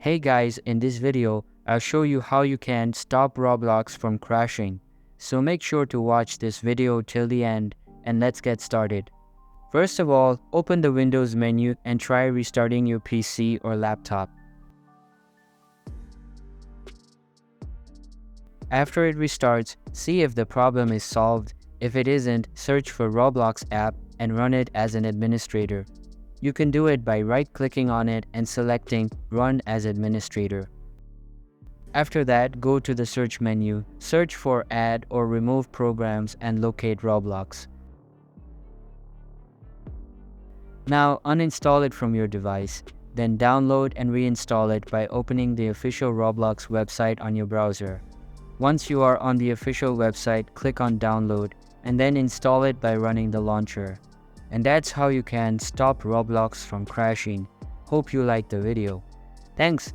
Hey guys, in this video, I'll show you how you can stop Roblox from crashing. So make sure to watch this video till the end and let's get started. First of all, open the Windows menu and try restarting your PC or laptop. After it restarts, see if the problem is solved. If it isn't, search for Roblox app and run it as an administrator. You can do it by right-clicking on it and selecting Run as Administrator. After that, go to the search menu, search for Add or Remove Programs and locate Roblox. Now uninstall it from your device, then download and reinstall it by opening the official Roblox website on your browser. Once you are on the official website, click on Download and then install it by running the launcher. And that's how you can stop Roblox from crashing. Hope you liked the video. Thanks.